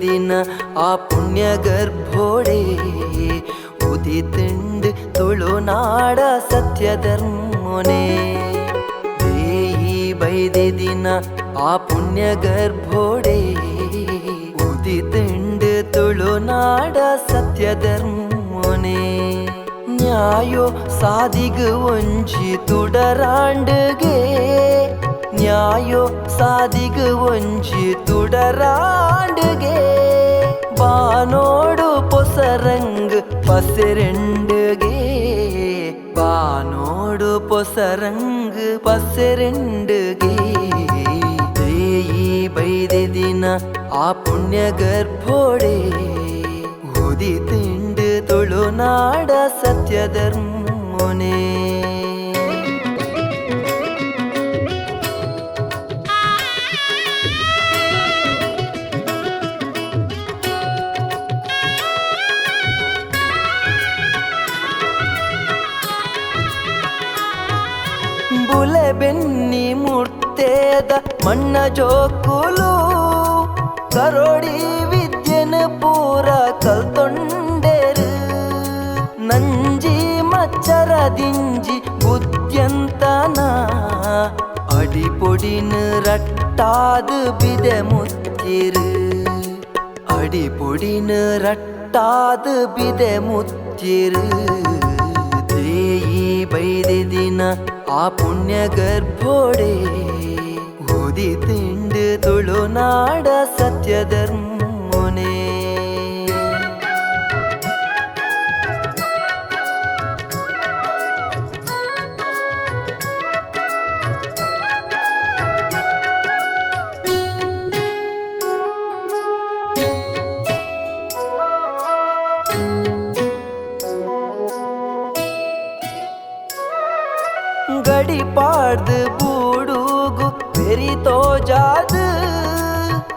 ದಿನ ಆ ಪುಣ್ಯ ಗರ್ಭೋಡೆ ಉದಿತುಂಡ್ ತುಳುನಾಡ ಸತ್ಯ ಧರ್ಮನೆ ಬೈದೆ ದಿನ ಆ ಪುಣ್ಯ ಗರ್ಭೋಡೆ ಉದಿತುಂಡ್ ತುಳುನಾಡ ಸತ್ಯ ಧರ್ಮನೆ ನ್ಯಾಯೋ ಸಾದಿಗು ಒಂಜಿ ತುಡರಾಂಡ್ಗೆ ನ್ಯಾಯೋ ಸಾದಿಗು ಒಂಜಿ ತುಡರಾಂಡ್ಗೆ ಬಾನೋಡು ಪೊಸರಂಗ್ ಪಸೆರೆಂಡ್ಗೆ ಬಾನೋಡು ಪೊಸರಂಗ್ ಪಸೆರೆಂಡ್ಗೆ ದೇಯಿ ಬೈದೆ ದಿನ ಆ ಪುಣ್ಯ ಗರ್ಭೋಡೆ ಉದಿತುಂಡ್ ತುಳುನಾಡ ಸತ್ಯ ಧರ್ಮನೆ ಬುಲೆ ಬೆನ್ನಿ ಮುರ್ತೇದ ಮಣ್ಣ ಜೋಕುಲು ಕರೋಡಿ ವಿದ್ಯೆನ ಪೂರ ಕಲ್ತೊಂಡೆರು ನಂಜಿ ಮಚ್ಚರ ದಿಂಜಿ ಬುದ್ಧ್ಯಂತನ ಅಡಿಪೊಡಿನ ರಟ್ಟಾದ ಬಿದೆ ಮುತ್ತಿರು ಅಡಿಪೊಡಿನ ರಟ್ಟಾದ ಬಿದೆ ಮುತ್ತಿರು ದೇಯಿ ಬೈದೆ ದಿನ ಆ ಪುಣ್ಯ ಗರ್ಭೋಡೆ ಉದಿತುಂಡ್ ತುಳುನಾಡ ಸತ್ಯ ಧರ್ಮನೆ ಗಡಿ ಪಾಡ್ದು ಬೂಡುಗು ಬೆರಿತೋ ಜಾದು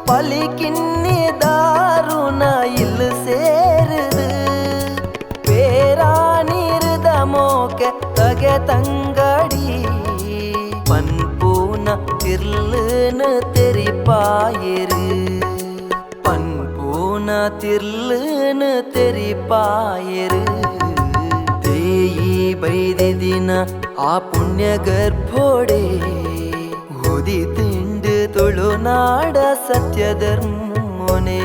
ಪಲಿಕಿನ್ನಿ ದಾರುನ ಇಲ್ಲಿ ಸೇರುದು ಪೇರಾನಿರುದ ಮೋಕೆ ತಗೆ ತಂಗಡಿ ಪನ್ಪೂನ ತಿರ್ಲುನ ತೆರಿಪಾಯರು ಪನ್ಪೂನ ತಿರ್ಲುನ ತೆರಿಪಾಯರು ದೇಯಿ ಬೈದೆ ದಿನ ಆ ಪುಣ್ಯ ಗರ್ಭೋಡೆ ಉದಿತುಂಡ್ ತುಳುನಾಡ ಸತ್ಯ ಧರ್ಮನೆ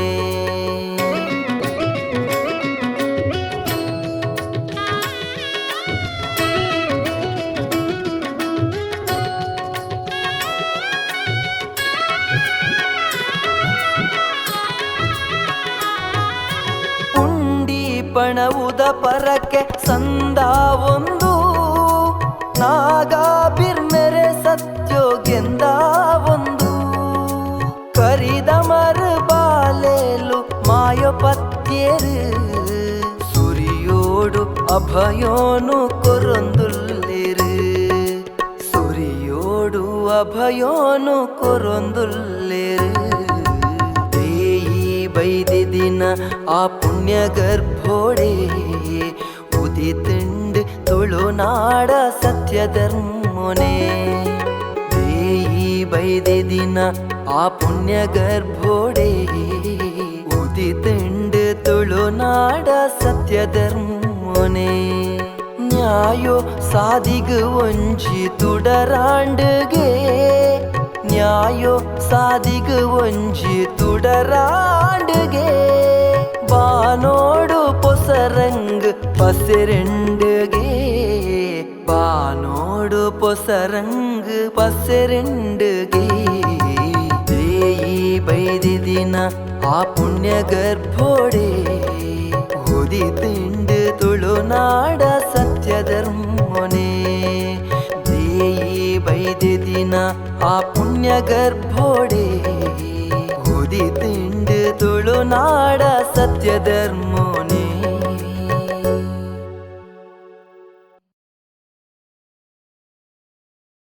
ಉಂಡಿ ಪಣವುದ ಪರಕ್ಕೆ ಸಂದ ಒಂದು ನಾಗಾಬಿರ್ಮೆರೆ ಸತ್ಯೋಗೆಂದ ಒಂದು ಕರಿದ ಮರ ಬಾಲೇಲು ಮಾಯಪತ್ಯರು ಸುರಿಯೋಡು ಅಭಯೋನು ಕೊರೊಂದುಲ್ಲಿರು ಸುರಿಯೋಡು ಅಭಯೋನು ಕೊರೊಂದುಲ್ಲಿರು ದೇಯಿ ಬೈದೆ ದಿನ ಆ ಪುಣ್ಯ ಗರ್ಭೋಡೆ ಉದಿತುಂಡ್ ತುಳುನಾಡ ಸತ್ಯ ಧರ್ಮನೆ ದೇಯಿ ಬೈದೆ ದಿನ ಆ ಪುಣ್ಯ ಗರ್ಭೋಡೆ ಉದಿತುಂಡ್ ತುಳುನಾಡ ಸತ್ಯ ಧರ್ಮನೆ ನ್ಯಾಯೋ ಸಾದಿಗು ಒಂಜಿ ತುಡರಾಂಡ್ಗೆ ನ್ಯಾಯೋ ಸಾದಿಗು ಒಂಜಿ ತುಡರಾಂಡ್ಗೆ ಬಾನೋಡು ಪೊಸರಂಗ್ ಪಸೆರೆಂಡ್ಗೆ ಬಾನೋಡು ಪೊಸರಂಗ್ ಪಸೆರೆಂಡ್ಗೆ ದೇಯಿ ಬೈದೆ ದಿನ ಆ ಪುಣ್ಯ ಗರ್ಭೋಡೆ ಉದಿತುಂಡ್ ತುಳುನಾಡ ಸತ್ಯ ಧರ್ಮನೆ ದೇಯಿ ಬೈದೆ ದಿನ ಆ ಪುಣ್ಯ ಗರ್ಭೋಡೆ ಉದಿತುಂಡ್ ತುಳುನಾಡ ಸತ್ಯ ಧರ್ಮನೆ